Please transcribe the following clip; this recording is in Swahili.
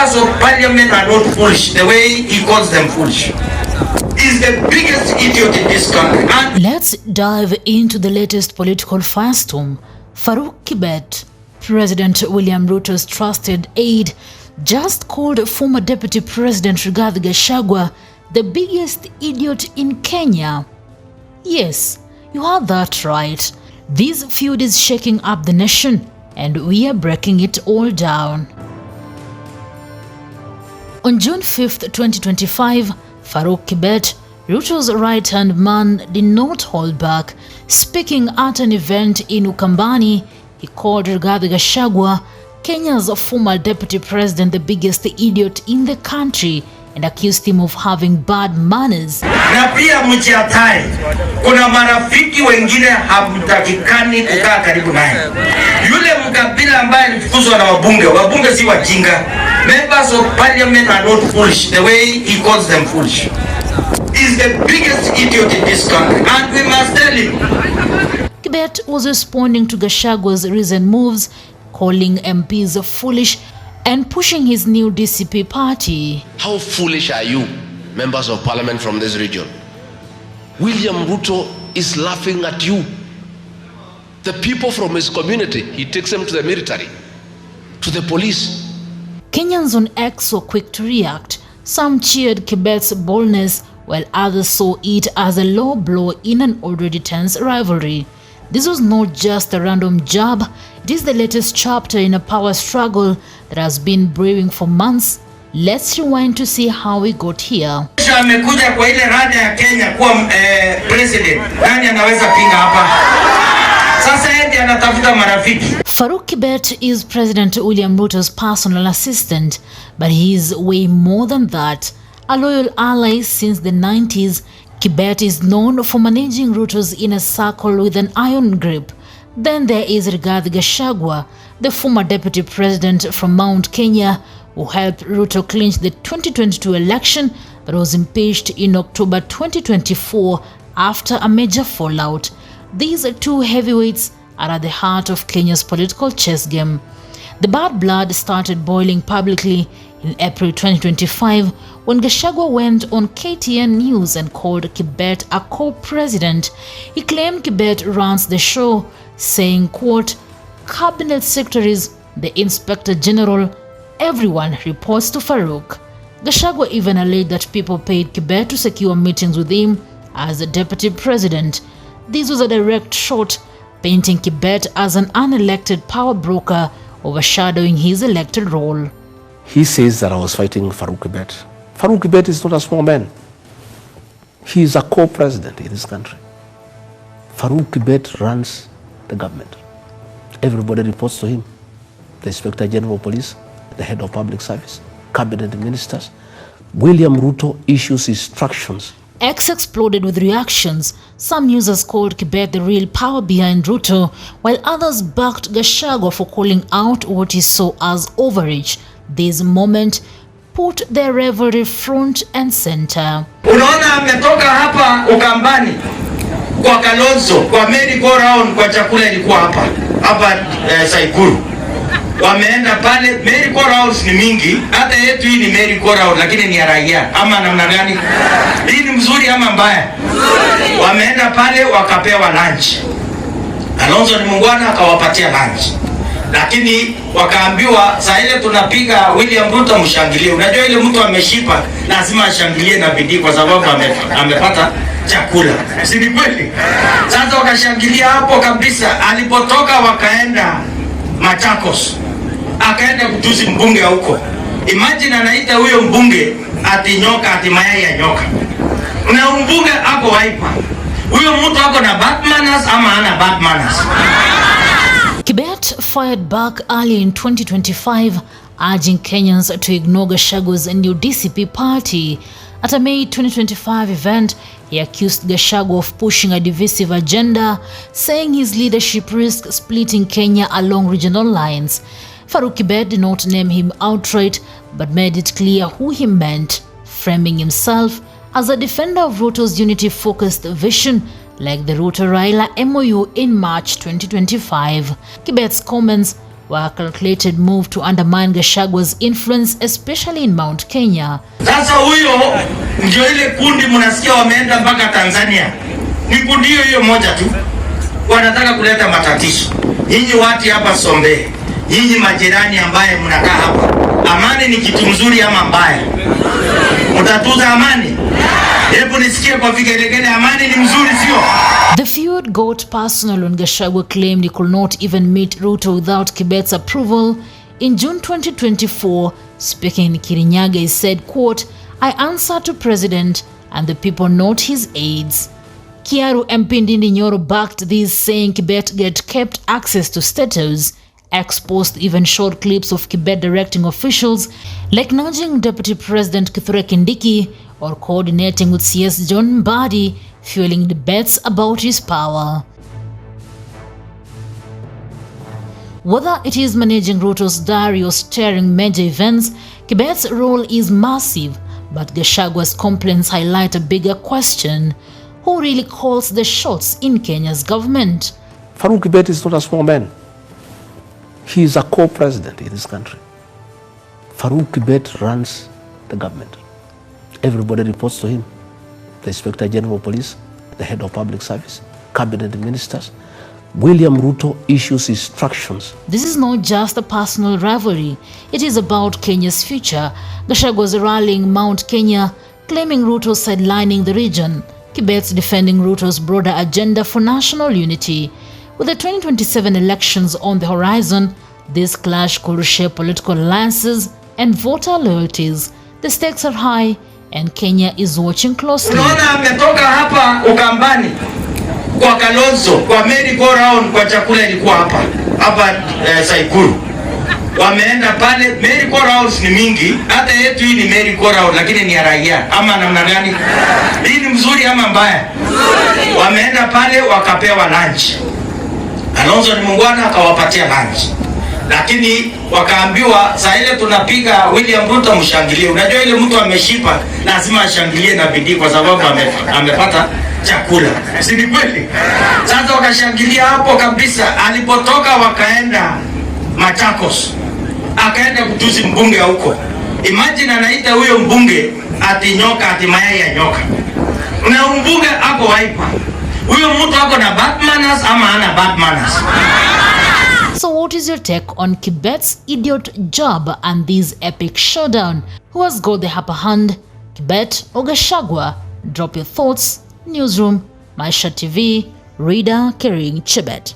members of parliament are not foolish the way he calls them foolish. He's the biggest idiot in this country. Let's dive into the latest political firestorm. Farouk Kibet, President William Ruto's trusted aide, just called former Deputy President Rigathi Gachagua the biggest idiot in Kenya. Yes, you heard that right. This feud is shaking up the nation, and we are breaking it all down. On June 5th, 2025, Farouk Kibet, Ruto's right-hand man, did not hold back. Speaking at an event in Ukambani, he called Rigathi Gachagua, Kenya's former deputy president, the biggest idiot in the country, and accused him of having bad manners. Na pia mjiatai, kuna marafiki wengine hamtakikani kukaa karibu naye. Yule mkabila ambaye alifukuzwa na wabunge si wajinga. Members of parliament are not foolish the way he calls them foolish. He's the biggest idiot in this country, and we must tell him. Kibet was responding to Gachagua's recent moves, calling MPs foolish and pushing his new DCP party. How foolish are you, members of parliament from this region? William Ruto is laughing at you. The people from his community, he takes them to the military, to the police. Kenyans on X were quick to react. Some cheered Kibet's boldness, while others saw it as a low blow in an already tense rivalry. This was not just a random jab, it is the latest chapter in a power struggle that has been brewing for months. Let's rewind to see how we got here. Amekuja kwa ile rada ya Kenya kuwa president. Nani anaweza pinga hapa? Sasa yeye anatafuta marafiki. Farouk Kibet is President William Ruto's personal assistant, but he is way more than that. A loyal ally since the 90s, Kibet is known for managing Ruto's inner circle with an iron grip. Then there is Rigathi Gachagua, the former deputy president from Mount Kenya, who helped Ruto clinch the 2022 election but was impeached in October 2024 after a major fallout. These two heavyweights are at the heart of Kenya's political chess game. The bad blood started boiling publicly in April 2025 when Gachagua went on KTN News and called Kibet a co-president. He claimed Kibet runs the show, saying, quote, "Cabinet secretaries, the inspector general, everyone reports to Farouk." Gachagua even alleged that people paid Kibet to secure meetings with him as the deputy president. This was a direct shot, painting Kibet as an unelected power broker overshadowing his elected role. He says that I was fighting Farouk Kibet. Farouk Kibet is not a small man. He is a co-president in this country. Farouk Kibet runs the government. Everybody reports to him. The Inspector General of Police, the head of public service, cabinet ministers. William Ruto issues instructions. X exploded with reactions. Some users called Kibet the real power behind Ruto, while others backed Gachagua for calling out what he saw as overreach. This moment put their rivalry front and center. Unaona ametoka hapa Ukambani kwa Kalonzo, kwa merry go round, kwa chakula ilikuwa hapa Saikuru. Wameenda pale, merry go rounds ni mingi, hata yetu hii ni merry go round lakini ni ya raia. Ama namna gani? Hii ni mzuri ama mbaya? Wameenda pale wakapewa lunch. Kalonzo ni mungwana akawapatia lunch. Lakini wakaambiwa saa ile tunapiga William Ruto mshangilie. Unajua ile mtu ameshipa lazima ashangilie na bidii kwa sababu amepata chakula. Si ni kweli? Sasa wakashangilia hapo kabisa. Alipotoka wakaenda Machakos. Akaenda kutusi mbunge huko. Imagine anaita huyo mbunge ati nyoka, ati mayai ya nyoka. Na mbunge hapo waipa. Huyo mtu hapo na bad manners ama hana bad manners? Kibet fired back early in 2025, urging Kenyans to ignore Gachagua's new DCP party. At a May 2025 event, he accused Gachagua of pushing a divisive agenda, saying his leadership risks splitting Kenya along regional lines. Farouk Kibet did not name him outright, but made it clear who he meant, framing himself as a defender of Ruto's unity-focused vision, like the Ruto-Raila MOU in March 2025. Kibet's comments were a calculated move to undermine Gachagua's influence, especially in Mount Kenya. Sasa huyo ndio ile kundi mnasikia wameenda mpaka Tanzania. Ni kundi hiyo moja tu. Wanataka kuleta matatizo. Nyinyi watu hapa Sombe, nyinyi majirani ambaye mnakaa hapa. Amani ni kitu mzuri ama mbaya? Mtatuza amani? Hebu nisikie kwa vigelegele, amani ni mzuri sio? The feud got personal when Gachagua claimed he could not even meet Ruto without Kibet's approval. In June 2024, speaking in Kirinyaga, he said, quote, "I answer to President and the people, not his aides." Kiaru MP Ndindi Nyoro backed this, saying Kibet get kept access to status, exposed even short clips of Kibet directing officials like nudging Deputy President Kithure Kindiki or coordinating with CS John Mbadi, fueling debates about his power. Whether it is managing Ruto's diary or steering major events, Kibet's role is massive, but Gachagua's complaints highlight a bigger question: who really calls the shots in Kenya's government? Farouk Kibet is not a small man. He is a co-president in this country. Farouk Kibet runs the government. Everybody reports to him. The Inspector General of Police, the head of public service, cabinet ministers. William Ruto issues instructions. This is not just a personal rivalry. It is about Kenya's future. Gachagua is rallying Mount Kenya, claiming Ruto sidelining the region. Kibet's defending Ruto's broader agenda for national unity. With the 2027 elections on the horizon, this clash could reshape political alliances and voter loyalties. The stakes are high and Kenya is watching closely. Unaona ametoka hapa Ukambani kwa Kalonzo, kwa merry go round, kwa chakula ilikuwa hapa Saikuru. Wameenda pale, merry go rounds ni mingi, hata yetu hii ni merry go round lakini ni ya raia ama namna gani? Hii ni mzuri ama mbaya? Wameenda pale wakapewa lunch. Kalonzo ni mungwana akawapatia lunch. Lakini wakaambiwa saa ile tunapiga William Ruto mshangilie. Unajua ile mtu ameshipa lazima ashangilie na bidii kwa sababu amepata chakula. Si ni kweli? Sasa wakashangilia hapo kabisa. Alipotoka wakaenda Machakos. Akaenda kutusi mbunge huko. Imagine anaita huyo mbunge ati nyoka, ati mayai ya nyoka. Na mbunge ako waipa. Huyo mtu ako na bad manners ama hana bad manners? So what is your take on Kibet's idiot job and this epic showdown? Who has got the upper hand, Kibet or Gachagua? Drop your thoughts. Newsroom, Maisha TV, reader carrying Chibet.